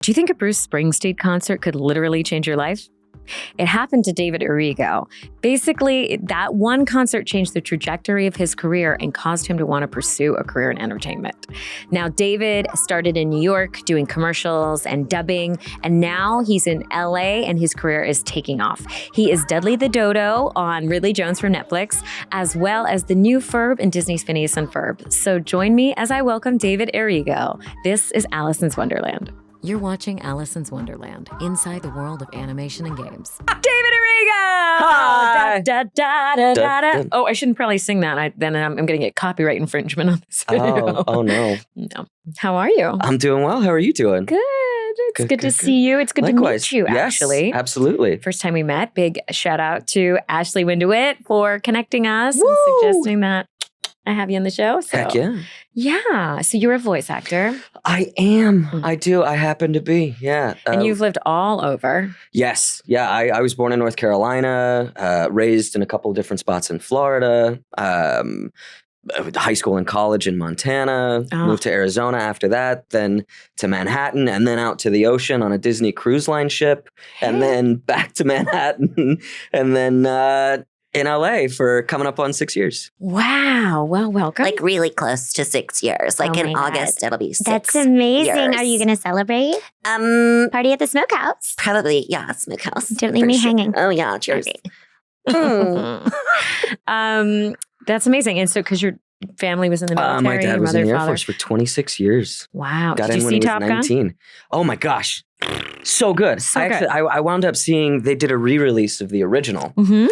Do you think a Bruce Springsteen concert could literally change your life? It happened to David Errigo. Basically, that one concert changed the trajectory of his career and caused him to want to pursue a career in entertainment. Now, David started in New York doing commercials and dubbing, and now he's in LA and his career is taking off. He is Dudley the Dodo on Ridley Jones for Netflix, as well as the new Ferb in Disney's Phineas and Ferb. So join me as I welcome David Errigo. This is Alicyn's Wonderland. You're watching Alicyn's Wonderland, inside the world of animation and games. David Errigo! Hi! Da, da, da, da, da. Oh, I shouldn't probably sing that. Then I'm going to get copyright infringement on this video. Oh no. No. How are you? I'm doing well. How are you doing? Good. It's good to see you. It's good Likewise. to meet you, actually. Yes, absolutely. First time we met. Big shout out to Ashley Windewitt for connecting us Woo! and suggesting that I have you on the show. So. Heck yeah. Yeah. So you're a voice actor. I am. I do. I happen to be. Yeah. And you've lived all over. Yes. Yeah. I was born in North Carolina, raised in a couple of different spots in Florida, high school and college in Montana, moved to Arizona after that, then to Manhattan, and then out to the ocean on a Disney cruise line ship, and then back to Manhattan, and then in LA for coming up on 6 years. Wow. Well, welcome. Like really close to 6 years. Like in August, it'll be 6 That's amazing. years. Are you going to celebrate? Party at the smokehouse? Probably, yeah, smokehouse. Don't leave for me sure. hanging. Oh, yeah, cheers. That's amazing. And so, because your family was in the military, My dad your was mother, in the Air father. Force for 26 years. Wow. Got Did in you when see he was Top 19. Gun? Oh my gosh. So good. So good. I wound up seeing, they did a re-release of the original. Mm-hmm.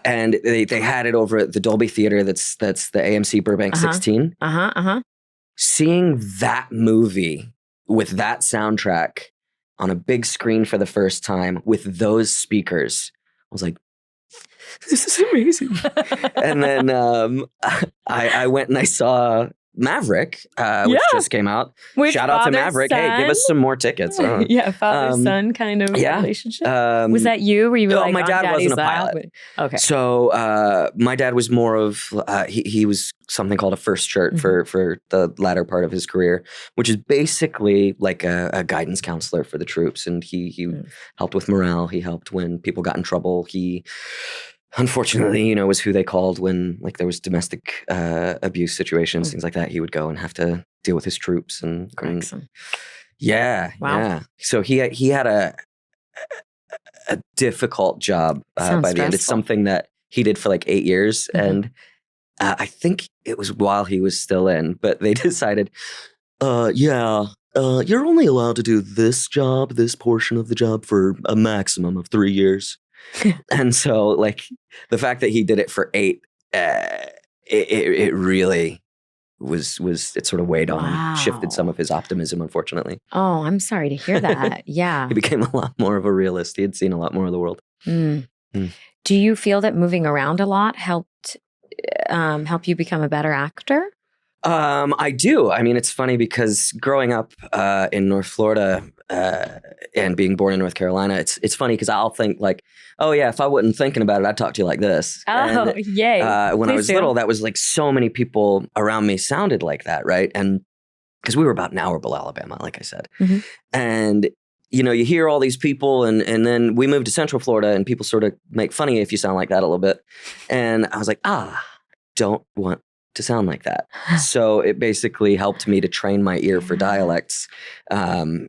And they had it over at the Dolby Theater. That's the AMC Burbank 16. Seeing that movie with that soundtrack on a big screen for the first time with those speakers, I was like, this is amazing. And then I went and I saw Maverick, which just came out. Which Shout out to Maverick. son? Hey, give us some more tickets. Yeah, father-son kind of relationship. Was that you? Were you like, my dad wasn't a lap? pilot. Okay. So my dad was more of, he was something called a first shirt for the latter part of his career, which is basically like a guidance counselor for the troops. And he helped with morale. He helped when people got in trouble. He, unfortunately, was who they called when like there was domestic abuse situations, things like that. He would go and have to deal with his troops and yeah. Wow. Yeah. So he had a difficult job by the end. It's something that he did for like 8 years, and I think it was while he was still in. But they decided, you're only allowed to do this job, this portion of the job, for a maximum of 3 years. And so, like, the fact that he did it for 8, it really was it sort of weighed on him, shifted some of his optimism, unfortunately. Oh, I'm sorry to hear that. Yeah. He became a lot more of a realist. He had seen a lot more of the world. Do you feel that moving around a lot helped help you become a better actor? I do. I mean, it's funny because growing up in North Florida and being born in North Carolina, it's funny because I'll think like, oh yeah, if I wasn't thinking about it, I'd talk to you like this. Oh, and, yay. When I was little, that was like so many people around me sounded like that, right? And because we were about an hour below Alabama, like I said. And you hear all these people, and then we moved to Central Florida, and people sort of make fun of you if you sound like that a little bit. And I was like, don't want to sound like that. So it basically helped me to train my ear for dialects. And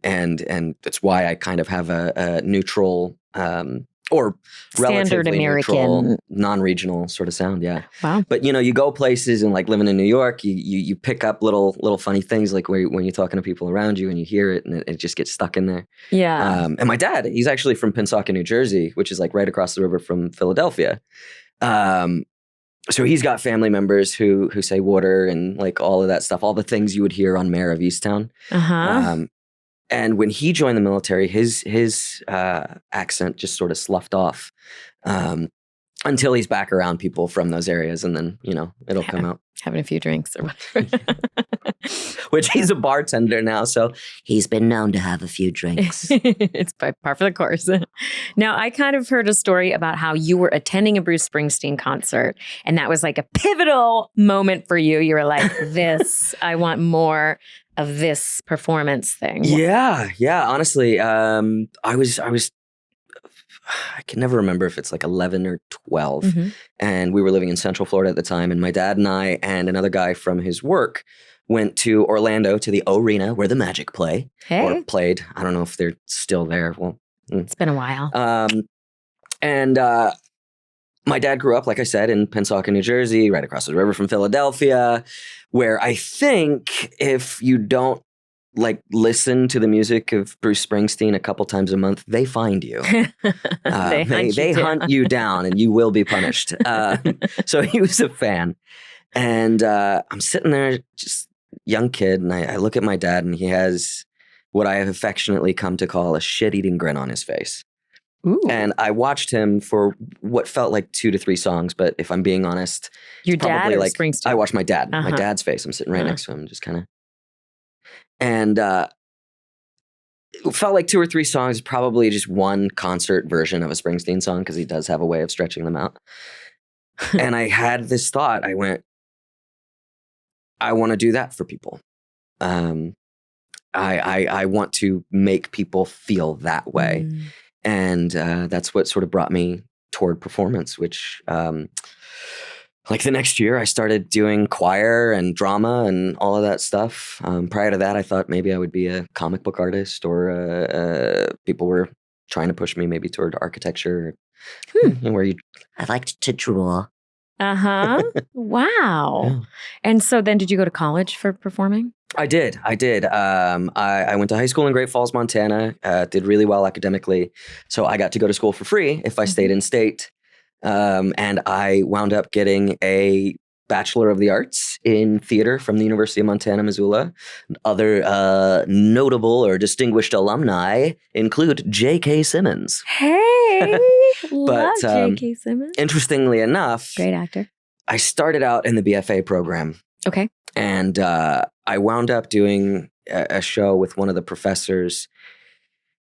that's why I kind of have a neutral or Standard relatively American, neutral, non-regional sort of sound. Yeah. Wow. But you go places, and like living in New York, you pick up little funny things like when you're talking to people around you and you hear it, and it just gets stuck in there. Yeah. And my dad, he's actually from Pensacola, New Jersey, which is like right across the river from Philadelphia. So he's got family members who say water and like all of that stuff, all the things you would hear on Mayor of Easttown. And when he joined the military, his accent just sort of sloughed off until he's back around people from those areas, and then it'll come out. Having a few drinks or whatever. Which he's a bartender now, so He's been known to have a few drinks. It's by par for the course. Now, I kind of heard a story about how you were attending a Bruce Springsteen concert, and that was like a pivotal moment for you. You were like, this, I want more of this performance thing? Yeah. Honestly, I can never remember if it's like 11 or 12. And we were living in Central Florida at the time. And my dad and I and another guy from his work went to Orlando to the Arena where the Magic play. Or played. I don't know if they're still there. Well, it's been a while. And my dad grew up, like I said, in Pensacola, New Jersey, right across the river from Philadelphia, where I think if you don't listen to the music of Bruce Springsteen a couple times a month, they find you. They hunt you down and you will be punished. So he was a fan. And I'm sitting there, just young kid, and I look at my dad, and he has what I have affectionately come to call a shit-eating grin on his face. Ooh. And I watched him for what felt like 2 to 3 songs, but if I'm being honest, your dad or Springsteen? I watched my dad, my dad's face. I'm sitting right next to him, just kind of. And it felt like 2 or 3 songs, probably just one concert version of a Springsteen song, because he does have a way of stretching them out. And I had this thought. I went, I want to do that for people. I want to make people feel that way. And that's what sort of brought me toward performance, which the next year I started doing choir and drama and all of that stuff. Prior to that, I thought maybe I would be a comic book artist, or people were trying to push me maybe toward architecture. I liked to draw. Wow. Yeah. And so then did you go to college for performing? I did. I went to high school in Great Falls, Montana, did really well academically. So I got to go to school for free if I stayed in state. And I wound up getting a Bachelor of the Arts in theater from the University of Montana, Missoula. Other notable or distinguished alumni include J.K. Simmons. Hey, love J.K. Simmons. Interestingly enough, great actor. I started out in the BFA program. Okay. And I wound up doing a show with one of the professors.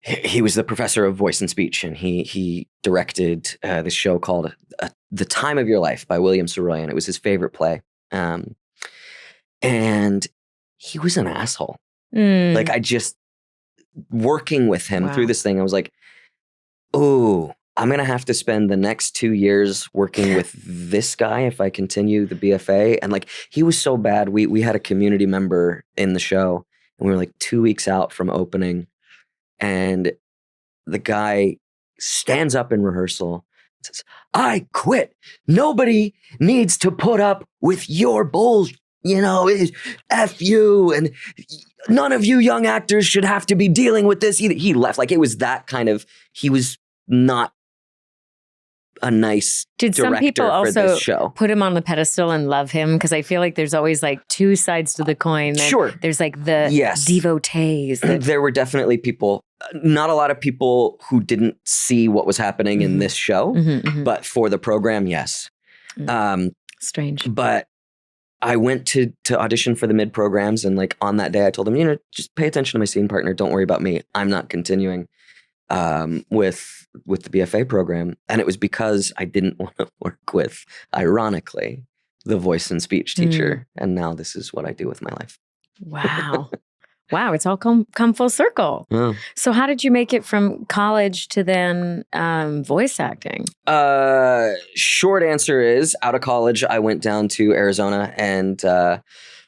He was the professor of voice and speech, and he directed this show called The Time of Your Life by William Saroyan. It was his favorite play. And he was an asshole. I just, working with him through this thing, I was like, oh, I'm going to have to spend the next 2 years working with this guy if I continue the BFA. And he was so bad. We had a community member in the show, and we were 2 weeks out from opening. And the guy stands up in rehearsal and says, I quit. Nobody needs to put up with your bullshit. F you. And none of you young actors should have to be dealing with this either. He left. It was that kind of, he was not a nice Did director some people for also this show. Put him on the pedestal and love him? Because I feel like there's always 2 sides to the coin. Sure. There's the devotees. There were definitely people, not a lot of people who didn't see what was happening in this show, but for the program, yes. Strange. But I went to audition for the mid programs, and on that day I told them, just pay attention to my scene partner. Don't worry about me. I'm not continuing with the BFA program. And it was because I didn't want to work with, ironically, the voice and speech teacher. And now this is what I do with my life. Wow. Wow, it's all come full circle. Oh. So how did you make it from college to then voice acting? Short answer is, out of college, I went down to Arizona and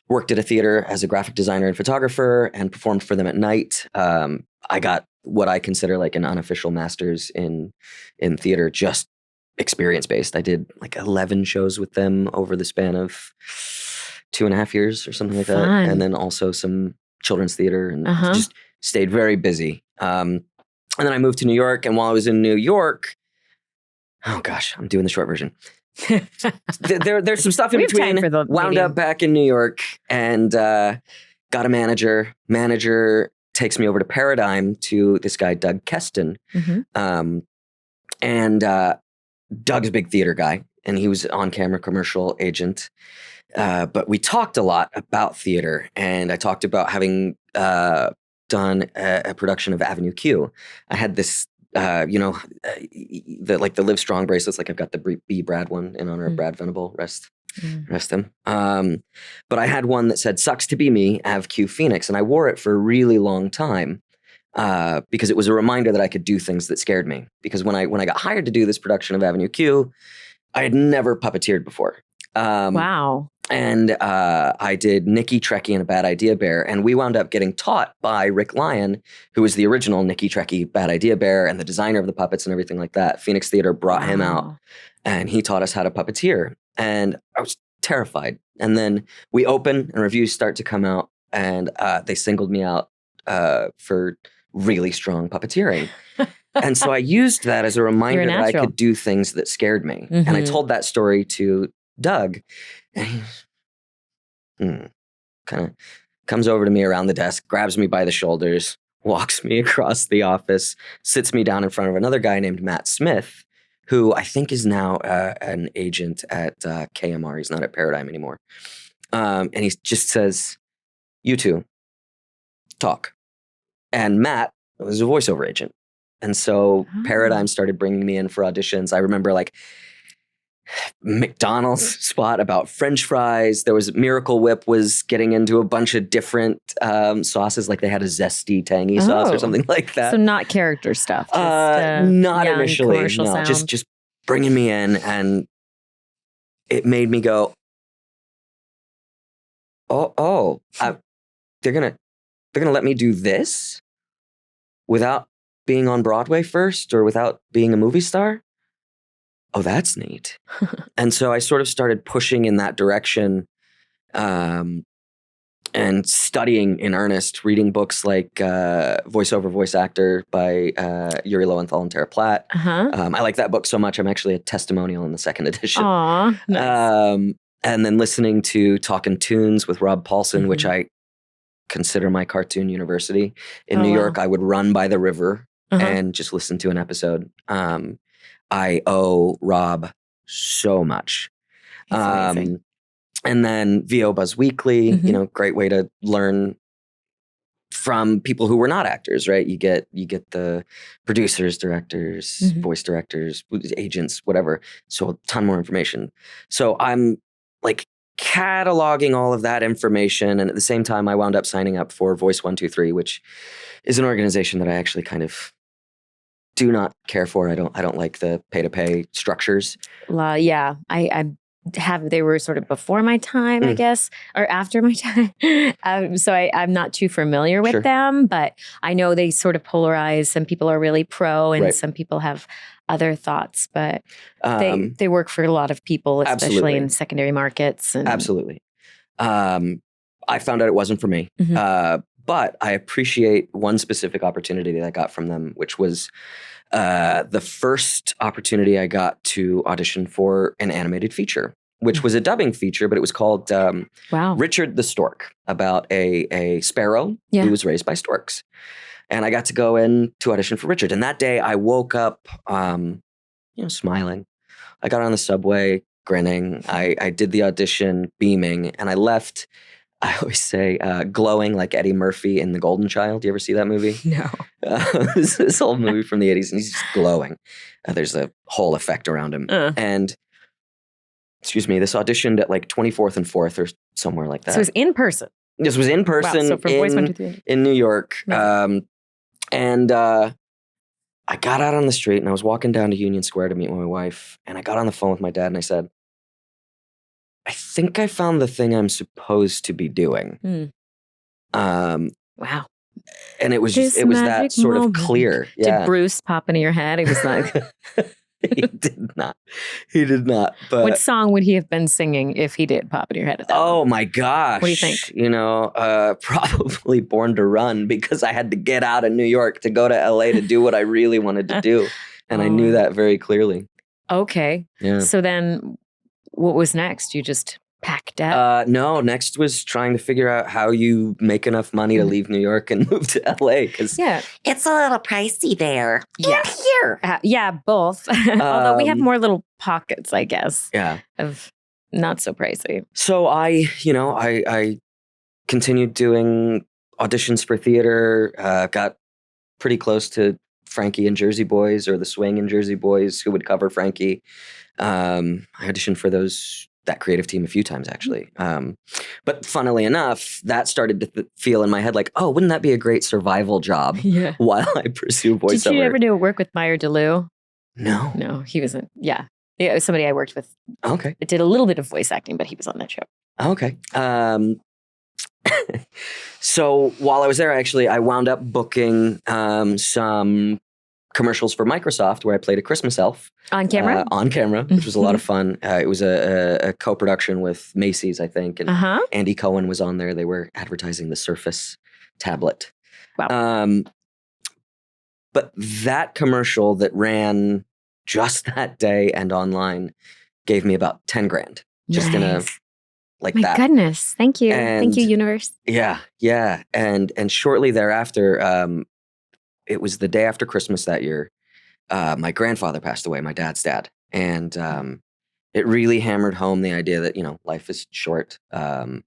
worked at a theater as a graphic designer and photographer, and performed for them at night. I got what I consider an unofficial master's in theater, just experience-based. I did 11 shows with them over the span of 2.5 years or something like that. And then also some children's theater, and just stayed very busy. And then I moved to New York, and while I was in New York, oh gosh, I'm doing the short version. There's some stuff in between. Wound up back in New York and got a manager. Manager takes me over to Paradigm to this guy, Doug Keston. And Doug's a big theater guy, and he was on-camera commercial agent. But we talked a lot about theater, and I talked about having done a production of Avenue Q. I had this, the Live Strong bracelets, I've got the B. Brad one in honor of Brad Venable, rest Rest him. But I had one that said, "Sucks to be me, Av Q Phoenix." And I wore it for a really long time because it was a reminder that I could do things that scared me. Because when I got hired to do this production of Avenue Q, I had never puppeteered before. Wow. And I did Nicky, Trekkie, and a Bad Idea Bear. And we wound up getting taught by Rick Lyon, who was the original Nicky, Trekkie, Bad Idea Bear and the designer of the puppets and everything like that. Phoenix Theater brought him out and he taught us how to puppeteer. And I was terrified. And then we open and reviews start to come out and they singled me out for really strong puppeteering. And so I used that as a reminder that I could do things that scared me. And I told that story to Doug. And he kind of comes over to me around the desk, grabs me by the shoulders, walks me across the office, sits me down in front of another guy named Matt Smith, who I think is now an agent at KMR. He's not at Paradigm anymore. And he just says, "You two, talk." And Matt was a voiceover agent. And so Paradigm started bringing me in for auditions. I remember like McDonald's spot about French fries. There was Miracle Whip was getting into a bunch of different sauces. Like they had a zesty, tangy sauce or something like that. So not character stuff. Just, not initially. Commercial No, sound. just bringing me in, and it made me go, they're gonna let me do this without being on Broadway first or without being a movie star? Oh, that's neat. And so I sort of started pushing in that direction and studying in earnest, reading books like Voiceover, Voice Actor by Yuri Lowenthal and Tara Platt. I like that book so much, I'm actually a testimonial in the second edition. Aw, nice. And then listening to Talkin' Tunes with Rob Paulsen, which I consider my cartoon university. In New York, I would run by the river and just listen to an episode. I owe Rob so much. And then VO Buzz Weekly, you know, great way to learn from people who were not actors, right? You get the producers, directors, voice directors, agents, whatever. So a ton more information. So I'm like cataloging all of that information. And at the same time, I wound up signing up for Voice 123, which is an organization that I actually kind of do not care for. I don't like the pay-to-pay structures. Yeah, I have. They were sort of before my time, I guess, or after my time. So I'm not too familiar with them, but I know they sort of polarize. Some people are really pro, and some people have other thoughts. But they work for a lot of people, especially in secondary markets. And absolutely. I found out it wasn't for me. But I appreciate one specific opportunity that I got from them, which was the first opportunity I got to audition for an animated feature, which was a dubbing feature, but it was called Richard the Stork, about a sparrow who was raised by storks. And I got to go in to audition for Richard. And that day I woke up, smiling. I got on the subway grinning. I did the audition beaming, and I left, I always say, glowing like Eddie Murphy in The Golden Child. Do you ever see that movie? No. This old movie from the 80s, and he's just glowing. There's a whole effect around him. And, this auditioned at like 24th and 4th or somewhere like that. So it was in person? This was in person in New York. Nice. And I got out on the street, and I was walking down to Union Square to meet my wife, and I got on the phone with my dad, and I said, I think I found the thing I'm supposed to be doing. Wow. And it was that sort of clear. Yeah. Did Bruce pop into your head? He was like... He did not. But what song would he have been singing if he did pop in your head at that moment? My gosh. What do you think? Probably Born to Run, because I had to get out of New York to go to LA to do what I really wanted to do. And I knew that very clearly. Okay. Yeah. So then what was next? You just packed up? No, next was trying to figure out how you make enough money to leave New York and move to LA. Because it's a little pricey there. Yeah. Here. Both. Although we have more little pockets, I guess. Yeah. Of not so pricey. So I continued doing auditions for theater, got pretty close to Frankie and Jersey Boys, or the Swing and Jersey Boys, who would cover Frankie. I auditioned for those that creative team a few times, actually. But funnily enough, that started to feel in my head like, oh, wouldn't that be a great survival job while I pursue voiceover? Did you ever do work with Meyer DeLue? No. No, he wasn't. Yeah. It was somebody I worked with. Okay. It did a little bit of voice acting, but he was on that show. Okay. So while I was there, actually, I wound up booking some commercials for Microsoft where I played a Christmas elf. On camera? On camera, which was a lot of fun. It was a co-production with Macy's, I think. And Andy Cohen was on there. They were advertising the Surface tablet. Wow. But that commercial that ran just that day and online gave me about 10 grand. Just in a, like My that. My goodness. Thank you. Thank you, universe. Yeah. Yeah. And shortly thereafter, it was the day after Christmas that year. My grandfather passed away, my dad's dad. And it really hammered home the idea that, life is short. Not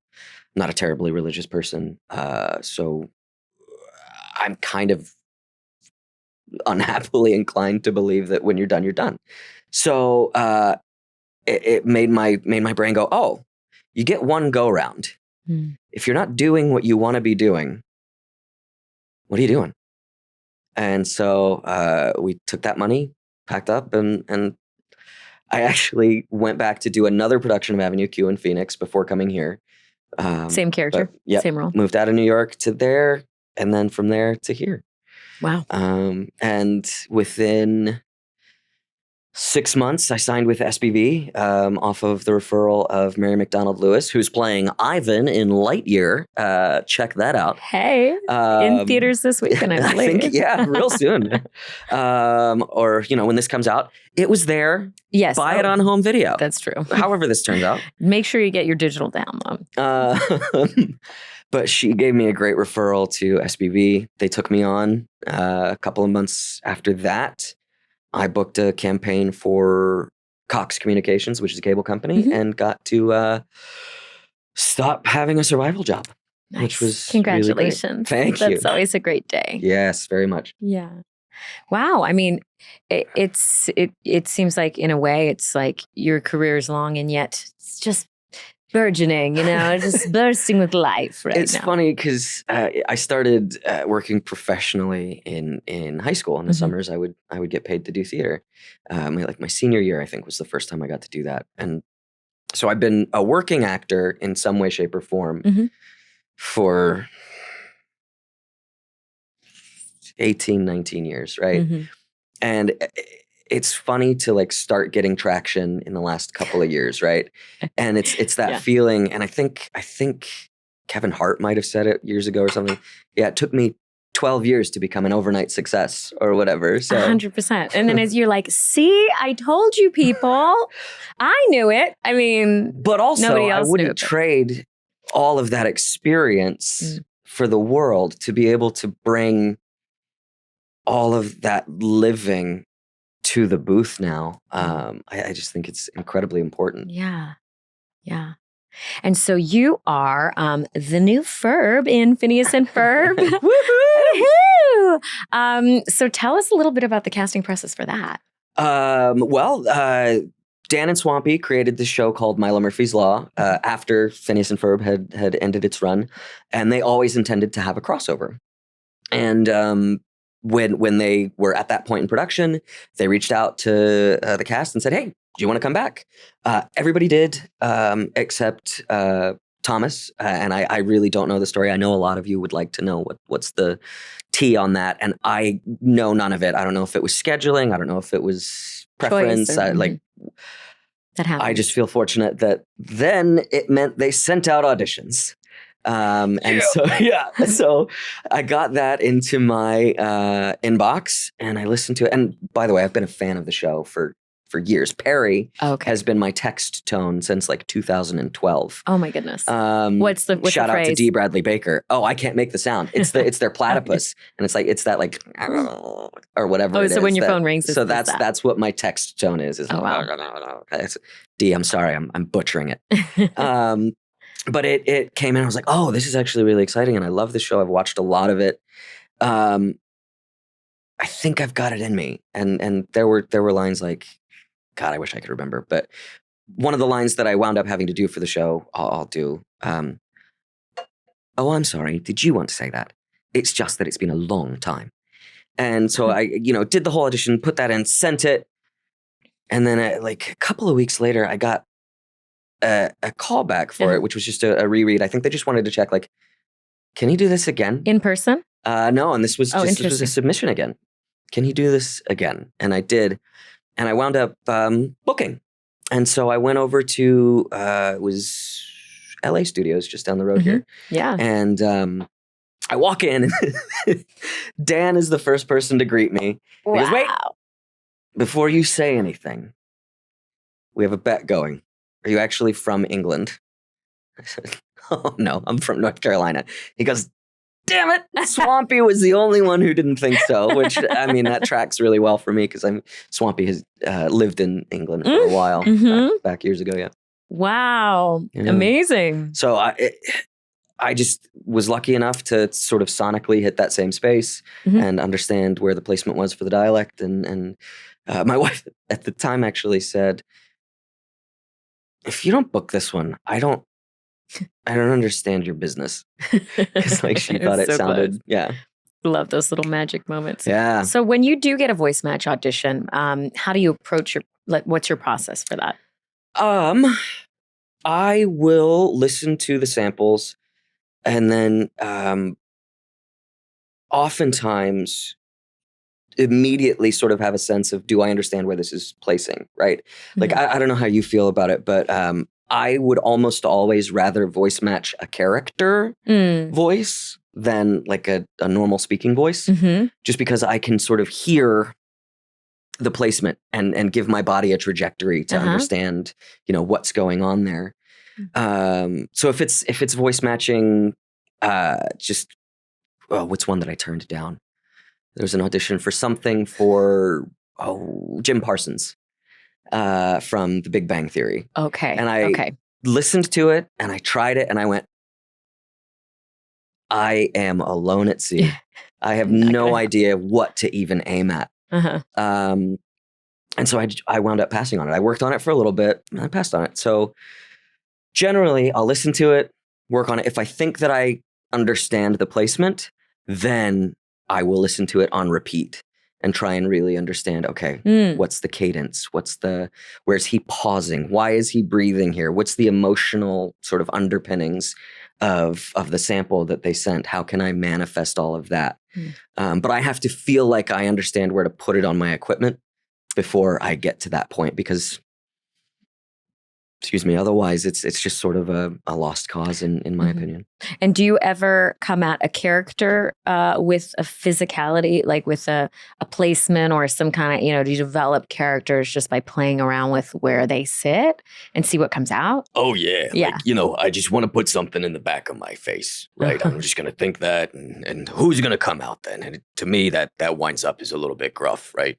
a terribly religious person. So I'm kind of unhappily inclined to believe that when you're done, you're done. So it made my brain go, oh, you get one go round. If you're not doing what you want to be doing, what are you doing? And so we took that money, packed up, and I actually went back to do another production of Avenue Q in Phoenix before coming here. Same character, same role. Moved out of New York to there, and then from there to here. Wow. And within 6 months, I signed with SBV off of the referral of Mary McDonald Lewis, who's playing Ivan in Lightyear. Check that out. Hey, in theaters this weekend, I believe. I think, real soon. Or, when this comes out, it was there. Yes. Buy it on home video. That's true. However this turns out. Make sure you get your digital download. But she gave me a great referral to SBV. They took me on a couple of months after that. I booked a campaign for Cox Communications, which is a cable company, and got to stop having a survival job, which was congratulations. Really great. Thank you. That's always a great day. Yes, very much. Yeah. Wow. I mean, it seems like in a way it's like your career is long and yet it's just burgeoning, just bursting with life right It's now. funny because I started working professionally in high school. In the summers, I would get paid to do theater. My senior year, I think, was the first time I got to do that. And so I've been a working actor in some way, shape, or form for 18, 19 years, right? And it's funny to start getting traction in the last couple of years, right? And it's that feeling. And I think Kevin Hart might have said it years ago or something. Yeah, it took me 12 years to become an overnight success or whatever. So 100%. And then as you're like, see, I told you people, I knew it. I mean, but also nobody else I wouldn't trade all of that experience for the world to be able to bring all of that living to the booth now. I just think it's incredibly important. Yeah. Yeah. And so you are the new Ferb in Phineas and Ferb. Woohoo! So tell us a little bit about the casting process for that. Dan and Swampy created this show called Milo Murphy's Law after Phineas and Ferb had ended its run. And they always intended to have a crossover. And when they were at that point in production, they reached out to the cast and said, hey, do you want to come back? Everybody did, except Thomas. And I really don't know the story. I know a lot of you would like to know what's the tea on that. And I know none of it. I don't know if it was scheduling. I don't know if it was preference. That happened. I just feel fortunate that then it meant they sent out auditions. So I got that into my inbox and I listened to it. And by the way, I've been a fan of the show for years. Perry has been my text tone since 2012. Oh my goodness. What's the shout out to D. Bradley Baker. Oh, I can't make the sound. It's their platypus. And it's that or whatever. Oh, so when your phone rings, so that's what my text tone is. D, I'm sorry. I'm butchering it. But it came in. I was like, oh, this is actually really exciting. And I love the show. I've watched a lot of it. I think I've got it in me. And there were lines like, God, I wish I could remember. But one of the lines that I wound up having to do for the show, I'll do. Oh, I'm sorry. Did you want to say that? It's just that it's been a long time. And so I, did the whole audition, put that in, sent it. And then a couple of weeks later, I got a call back for it, which was just a reread. I think they just wanted to check, can you do this again? In person? No, and this was this was a submission again. Can you do this again? And I did. And I wound up booking. And so I went over to, it was LA Studios just down the road here. Yeah. And I walk in and Dan is the first person to greet me. He goes, wait, before you say anything, we have a bet going. Are you actually from England? I said, oh, no, I'm from North Carolina. He goes, damn it. Swampy was the only one who didn't think so, which, I mean, that tracks really well for me because Swampy has lived in England for a while, back years ago, yeah. Wow. Yeah. Amazing. So I just was lucky enough to sort of sonically hit that same space and understand where the placement was for the dialect. And my wife at the time actually said, if you don't book this one, I don't understand your business. Because she thought it sounded, close. Yeah. Love those little magic moments. Yeah. So when you do get a voice match audition, how do you approach what's your process for that? I will listen to the samples and then oftentimes immediately sort of have a sense of, do I understand where this is placing, right? I don't know how you feel about it, but I would almost always rather voice match a character voice than a normal speaking voice, just because I can sort of hear the placement and give my body a trajectory to understand, what's going on there. So if it's voice matching, what's one that I turned down? There was an audition for something for Jim Parsons from The Big Bang Theory. Okay. And I listened to it and I tried it and I went, I am alone at sea. I have no idea what to even aim at. And so I wound up passing on it. I worked on it for a little bit and I passed on it. So generally I'll listen to it, work on it. If I think that I understand the placement, then I will listen to it on repeat and try and really understand, what's the cadence? Where's he pausing? Why is he breathing here? What's the emotional sort of underpinnings of the sample that they sent? How can I manifest all of that? But I have to feel like I understand where to put it on my equipment before I get to that point because, otherwise it's just sort of a lost cause in my opinion. And do you ever come at a character with a physicality, like with a placement or some kind of, do you develop characters just by playing around with where they sit and see what comes out? Oh, yeah. Yeah. I just want to put something in the back of my face, right? I'm just going to think that and who's going to come out then? And to me, that winds up as a little bit gruff, right?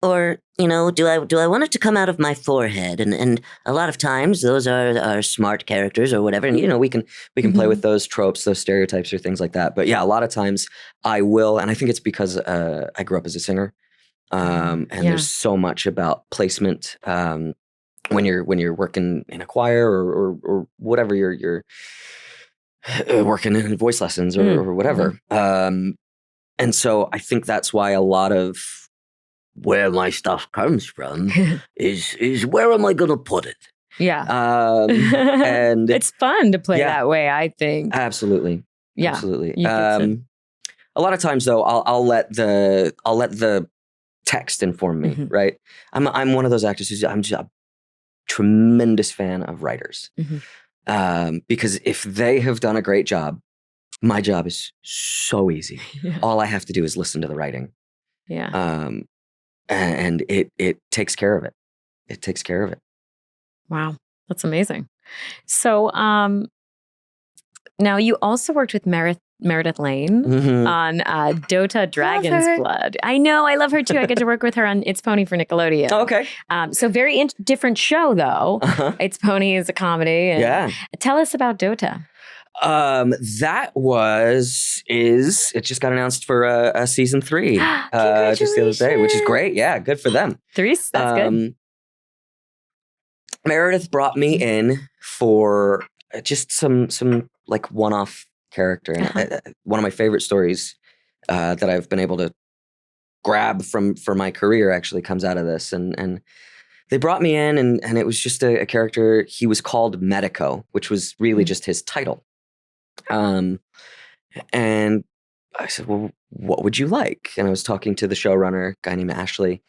Or, do I want it to come out of my forehead? And a lot of times those are smart characters or whatever. And, we can play with those tropes, those stereotypes or things like that. But yeah, a lot of times I will. And I think it's because I grew up as a singer. And there's so much about placement when you're working in a choir or whatever you're working in voice lessons or whatever. And so I think that's why a lot of where my stuff comes from is where am I going to put it? Yeah. And it's fun to play that way, I think. Absolutely. Yeah. Absolutely. A lot of times though, I'll let the text inform me, right? I'm one of those actors I'm just a tremendous fan of writers. Because if they have done a great job, my job is so easy. All I have to do is listen to the writing. Yeah. And it takes care of it. It takes care of it. Wow. That's amazing. So now you also worked with Meredith Lane on DOTA Dragon's Blood. I know. I love her too. I get to work with her on It's Pony for Nickelodeon. Oh, okay. So very different show though. It's Pony is a comedy. And tell us about DOTA. It just got announced for a season 3 just the other day, which is great. Yeah, good for them. 3, that's good. Meredith brought me in for just some like one-off character. And one of my favorite stories that I've been able to grab for my career actually comes out of this. And they brought me in, and it was just a character. He was called Medico, which was really just his title. And I said, well, what would you like? And I was talking to the showrunner, a guy named Ashley.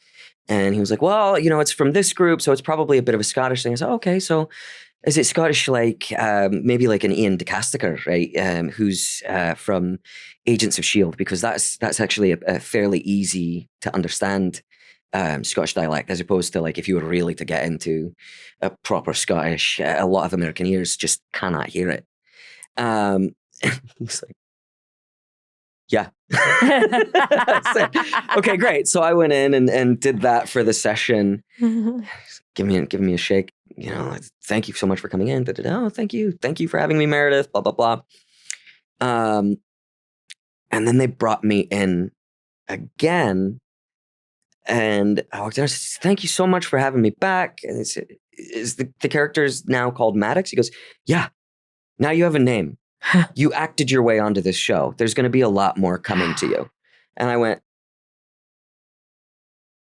And he was like, well, it's from this group, so it's probably a bit of a Scottish thing. I said, okay, so is it Scottish like maybe like an Ian DeCasticker, right? Who's from Agents of S.H.I.E.L.D., because that's actually a fairly easy to understand Scottish dialect, as opposed to like if you were really to get into a proper Scottish, a lot of American ears just cannot hear it. He's like, yeah. I said, okay, great. So I went in and did that for the session. Give me a shake. Thank you so much for coming in. Oh, thank you for having me, Meredith. Blah blah blah. And then they brought me in again, and I walked in. I said, thank you so much for having me back. And they said, is the character's now called Maddox? He goes, yeah. Now you have a name. You acted your way onto this show. There's going to be a lot more coming to you. And I went,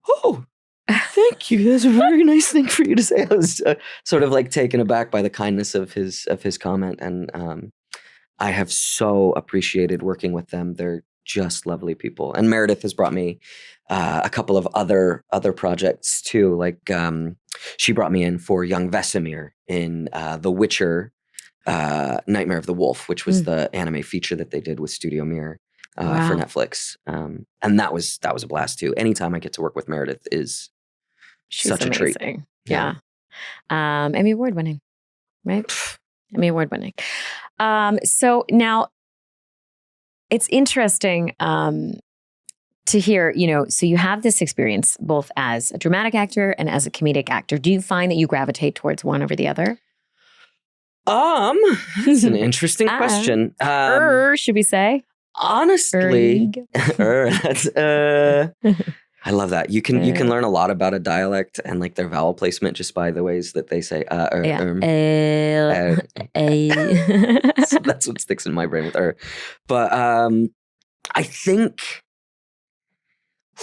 oh, thank you. That's a very nice thing for you to say. I was sort of like taken aback by the kindness of his comment. And I have so appreciated working with them. They're just lovely people. And Meredith has brought me a couple of other projects too. Like she brought me in for young Vesemir in The Witcher, Nightmare of the Wolf, which was the anime feature that they did with Studio Mir for Netflix. And that was a blast too. Anytime I get to work with Meredith is such a treat. Yeah. Emmy Award winning, right? Emmy Award winning. So now it's interesting to hear, so you have this experience both as a dramatic actor and as a comedic actor. Do you find that you gravitate towards one over the other? That's an interesting question. Should we say? Honestly, I love that. You can learn a lot about a dialect and like their vowel placement just by the ways that they say So that's what sticks in my brain with But I think,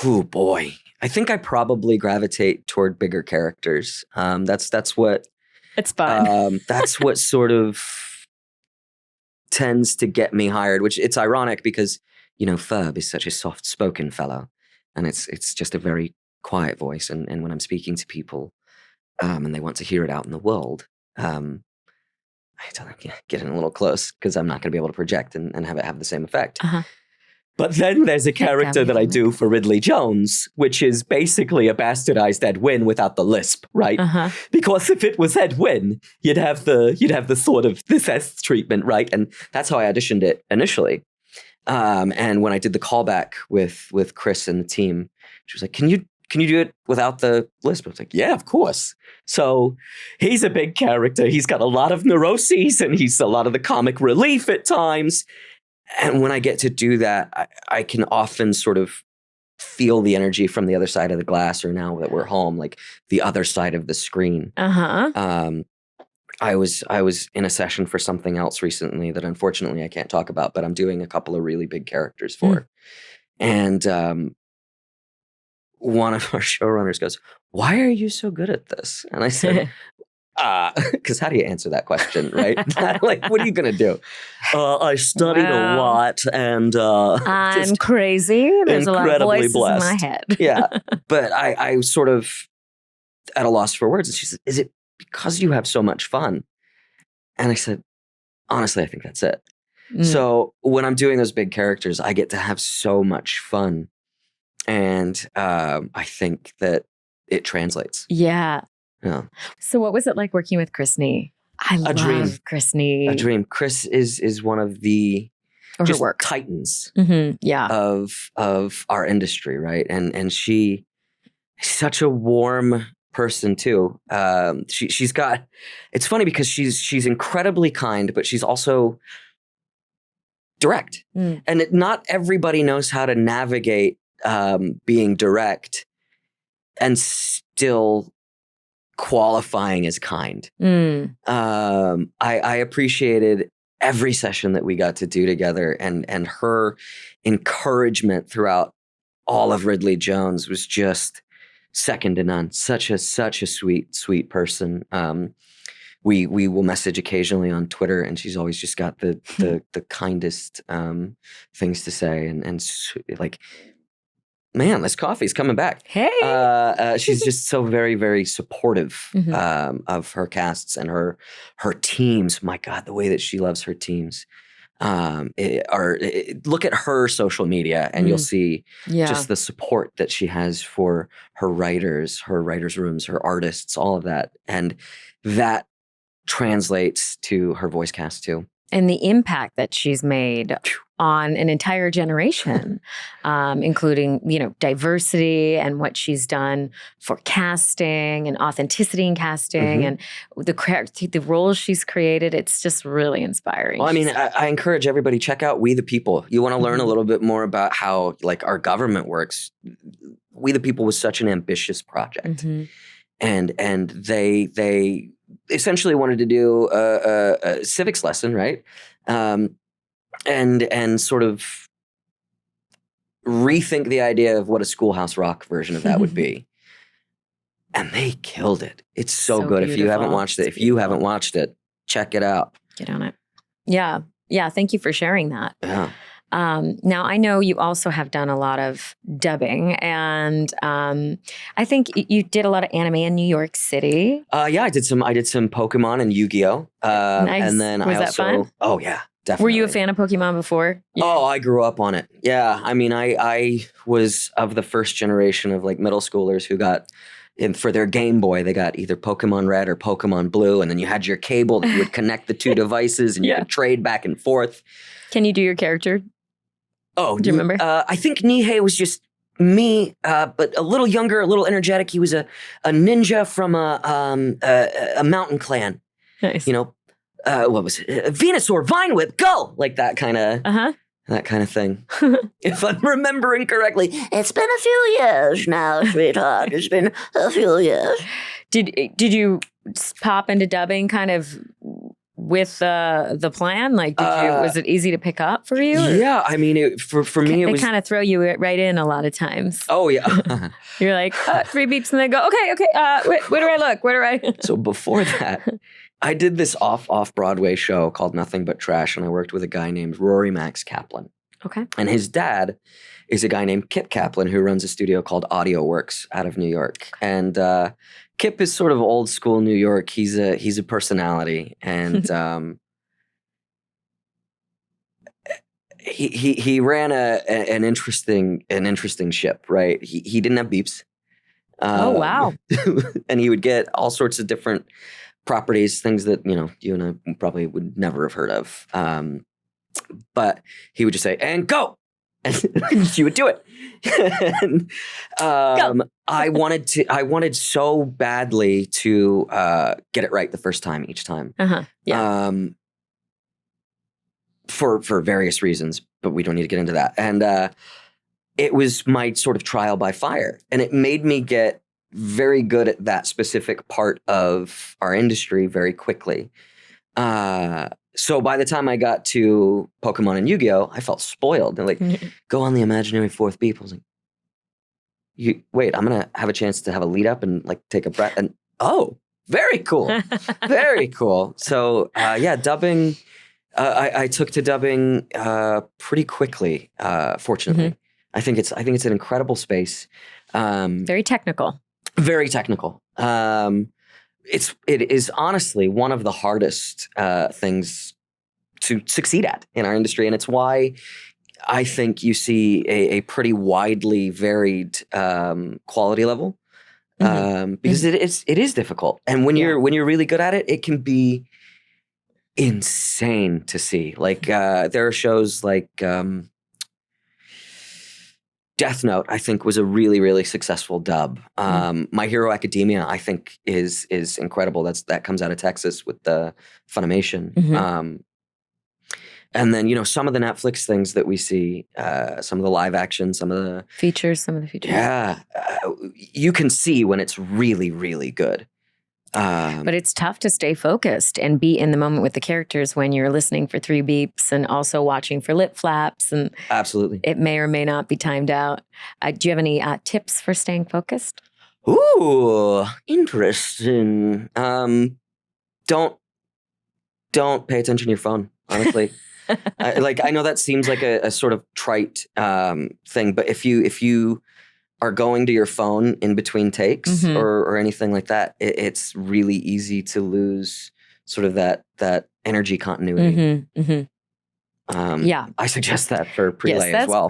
I think I probably gravitate toward bigger characters. That's what. It's fun. That's what sort of tends to get me hired, which it's ironic because, Ferb is such a soft-spoken fellow, and it's just a very quiet voice. And when I'm speaking to people and they want to hear it out in the world, I don't get in a little close because I'm not going to be able to project and have it have the same effect. But then there's a character that I do for Ridley Jones, which is basically a bastardized Ed Wynn without the lisp, right? Because if it was Ed Wynn, you'd have the sort of this S treatment, right? And that's how I auditioned it initially. And when I did the callback with Chris and the team, she was like, "Can you do it without the lisp?" I was like, "Yeah, of course." So he's a big character. He's got a lot of neuroses, and he's a lot of the comic relief at times. And when I get to do that, I can often sort of feel the energy from the other side of the glass, or now that we're home, like the other side of the screen. I was in a session for something else recently that unfortunately I can't talk about, but I'm doing a couple of really big characters for. And one of our showrunners goes, "Why are you so good at this?" And I said, because how do you answer that question, right? Like, what are you going to do? I studied a lot, and I'm crazy. There's a lot of voices blessed in my head. Yeah, but I was sort of at a loss for words. And she said, "Is it because you have so much fun?" And I said, "Honestly, I think that's it." So when I'm doing those big characters, I get to have so much fun, and I think that it translates. Yeah. Yeah. So what was it like working with Chris Nee? I love Chris Nee. A dream. Chris is one of the just titans of our industry, right? And she is such a warm person too. She's got, it's funny because she's incredibly kind, but she's also direct. And not everybody knows how to navigate being direct and still qualifying as kind. Mm. I appreciated every session that we got to do together, and her encouragement throughout all of Ridley Jones was just second to none. Such a sweet person. We will message occasionally on Twitter, and she's always just got the kindest things to say, and like, man, this coffee's coming back. Hey, she's just so very, very supportive of her casts and her teams. My God, the way that she loves her teams. Look at her social media, and you'll see just the support that she has for her writers rooms, her artists, all of that, and that translates to her voice cast too. And the impact that she's made on an entire generation, including, diversity and what she's done for casting and authenticity in casting and the roles she's created. It's just really inspiring. Well, I mean, I encourage everybody, check out We the People. You want to learn a little bit more about how our government works. We the People was such an ambitious project. And they essentially wanted to do a civics lesson, right? And sort of rethink the idea of what a Schoolhouse Rock version of that would be. And they killed it. It's so good. Beautiful. If you haven't watched it, check it out. Get on it. Yeah. Thank you for sharing that. Yeah. Now, I know you also have done a lot of dubbing, and I think you did a lot of anime in New York City. Yeah, I did some Pokemon and Yu-Gi-Oh. Nice. And then Was that fun? Oh yeah, definitely. Were you a fan of Pokemon before? Oh, I grew up on it. Yeah, I mean, I was of the first generation of middle schoolers who got. And for their Game Boy, they got either Pokemon Red or Pokemon Blue, and then you had your cable that you would connect the two devices, and you could trade back and forth. Can you do your character? Oh, do you remember? I think Nihei was just me, but a little younger, a little energetic. He was a ninja from a mountain clan. Nice. What was it? Venusaur, Vine Whip, go! Like that kind of. That kind of thing. If I'm remembering correctly. It's been a few years now, sweetheart. It's been a few years. Did you pop into dubbing kind of with the plan? Was it easy to pick up for you? Yeah, I mean, for me, it was... They kind of throw you right in a lot of times. Oh, yeah. You're like, 3 beeps, and they go, okay, where do I look? Where do I... So before that... I did this off-Broadway show called Nothing But Trash, and I worked with a guy named Rory Max Kaplan. Okay. And his dad is a guy named Kip Kaplan who runs a studio called Audio Works out of New York. And Kip is sort of old school New York. He's a personality, and he ran an interesting ship. Right? He didn't have beeps. Oh wow! And he would get all sorts of different properties, things that, you and I probably would never have heard of. But he would just say, and go! And you would do it. And, I wanted so badly to get it right the first time, each time. Yeah. For various reasons, but we don't need to get into that. And it was my sort of trial by fire. And it made me get very good at that specific part of our industry very quickly. So by the time I got to Pokemon and Yu-Gi-Oh, I felt spoiled. And go on the imaginary fourth beep. I was like, wait, I'm going to have a chance to have a lead up and take a breath. And very cool. Very cool. So dubbing, I took to dubbing pretty quickly, fortunately. I think it's an incredible space. Very technical. Very technical. It is honestly one of the hardest things to succeed at in our industry, and it's why I think you see a pretty widely varied quality level because it is difficult, and when you're really good at it, it can be insane to see. There are shows like. Death Note, I think, was a really, really successful dub. My Hero Academia, I think, is incredible. That comes out of Texas with the Funimation. And then, some of the Netflix things that we see, some of the live action, some of the features. Yeah. You can see when it's really, really good. But it's tough to stay focused and be in the moment with the characters when you're listening for 3 beeps and also watching for lip flaps. And absolutely. it may or may not be timed out. Do you have any tips for staying focused? Ooh, interesting. Don't pay attention to your phone, honestly. I know that seems like a sort of trite thing, but if you are going to your phone in between takes or anything like that, it's really easy to lose sort of that energy continuity. I suggest that for prelay as well.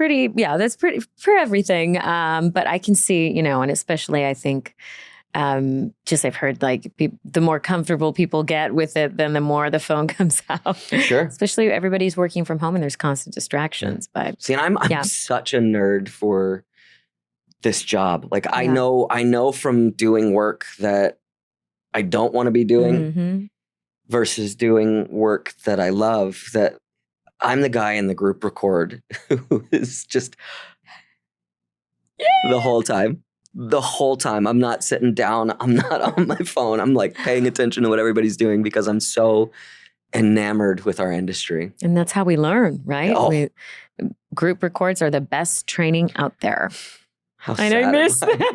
That's pretty for everything. But I can see, and especially I think, just I've heard like the more comfortable people get with it, then the more the phone comes out. Sure. Especially everybody's working from home and there's constant distractions. But see, and I'm such a nerd for this job. Like I know from doing work that I don't want to be doing versus doing work that I love, that I'm the guy in the group record who is just the whole time. I'm not sitting down. I'm not on my phone. I'm like paying attention to what everybody's doing because I'm so enamored with our industry. And that's how we learn, right? Oh. Group records are the best training out there. How I know you miss that.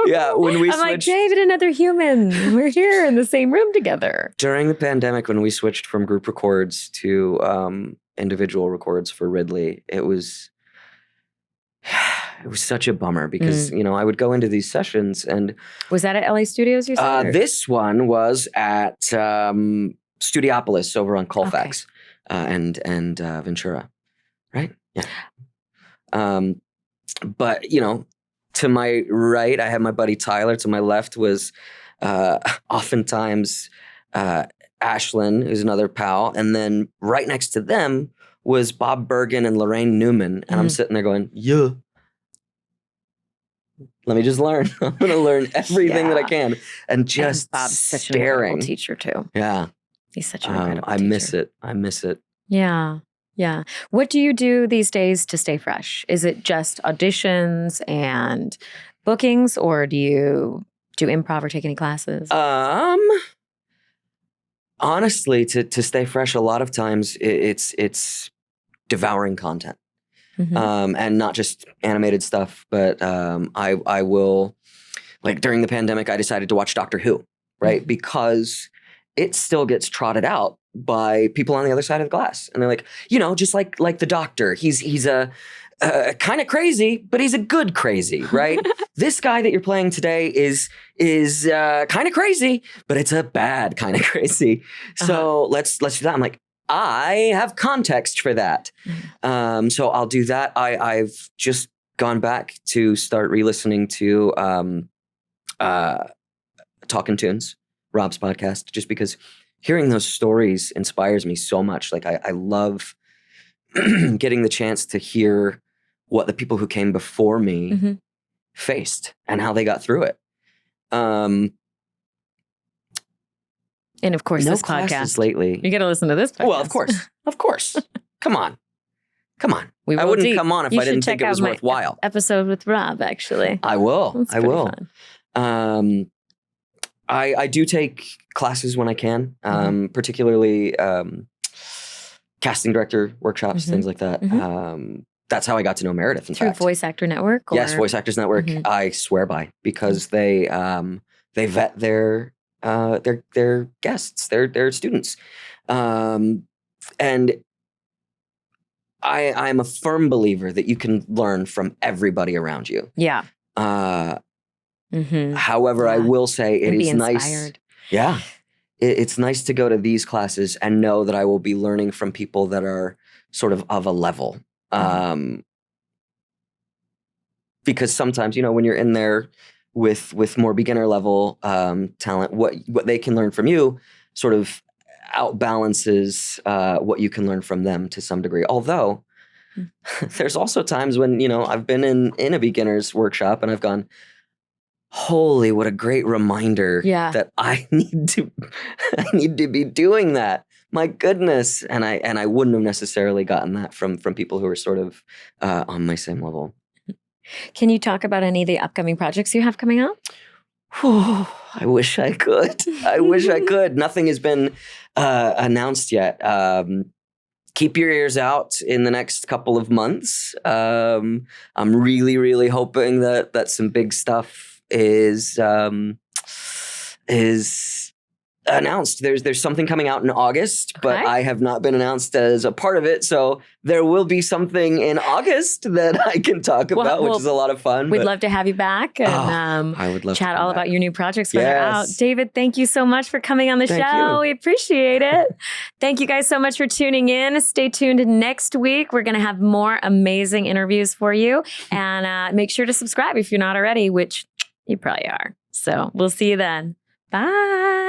Yeah. When we I'm switched, like, David, another human. We're here in the same room together. During the pandemic, when we switched from group records to individual records for Ridley, it was such a bummer because, I would go into these sessions and... Was that at LA Studios you said? This one was at Studiopolis over on Colfax and Ventura, right? Yeah. But, to my right, I had my buddy Tyler. To my left was oftentimes Ashlyn, who's another pal. And then right next to them was Bob Bergen and Lorraine Newman. And I'm sitting there going, yeah. Let me just learn. I'm going to learn everything that I can. And just Bob's such an staring. incredible teacher too. Yeah. He's such an incredible teacher. I miss it. Yeah. Yeah. What do you do these days to stay fresh? Is it just auditions and bookings, or do you do improv or take any classes? Honestly, to stay fresh, a lot of times it's devouring content. And not just animated stuff, but I will, like during the pandemic, I decided to watch Doctor Who, right? Because it still gets trotted out by people on the other side of the glass. And they're like, just like the Doctor, he's a kind of crazy, but he's a good crazy, right? This guy that you're playing today is kind of crazy, but it's a bad kind of crazy. So let's do that. I'm like, I have context for that. So I'll do that. I've just gone back to start re-listening to Talkin' Tunes, Rob's podcast, just because hearing those stories inspires me so much. Like I love getting the chance to hear what the people who came before me faced and how they got through it. And of course, no this classes podcast. Lately. You got to listen to this podcast. Well, of course. Come on. I wouldn't do. come on if You I didn't should think check it was out my worthwhile. Episode with Rob, actually. I will. It's I pretty will. fun. I do take classes when I can, particularly casting director workshops, things like that. That's how I got to know Meredith, in Through fact. Voice Actor Network? Yes, Voice Actors Network. I swear by, because they vet their guests, their students, and I'm a firm believer that you can learn from everybody around you. Yeah. However, I will say it is nice. Inspired. Yeah. It's nice to go to these classes and know that I will be learning from people that are sort of a level. Because sometimes, when you're in there with more beginner level talent, what they can learn from you sort of outbalances what you can learn from them to some degree. Although there's also times when, I've been in a beginner's workshop and I've gone, holy, what a great reminder that I need to be doing that. My goodness. And I wouldn't have necessarily gotten that from people who are sort of on my same level. Can you talk about any of the upcoming projects you have coming out? I wish I could. I wish I could. Nothing has been announced yet. Keep your ears out in the next couple of months. I'm really, really hoping that some big stuff is announced. There's something coming out in August, but I have not been announced as a part of it. So there will be something in August that I can talk about, which is a lot of fun. We'd love to have you back and I would love chat to all back. about your new projects when they're out. David, thank you so much for coming on the show. We appreciate it. Thank you guys so much for tuning in. Stay tuned next week. We're going to have more amazing interviews for you. And make sure to subscribe if you're not already, which you probably are. So we'll see you then. Bye.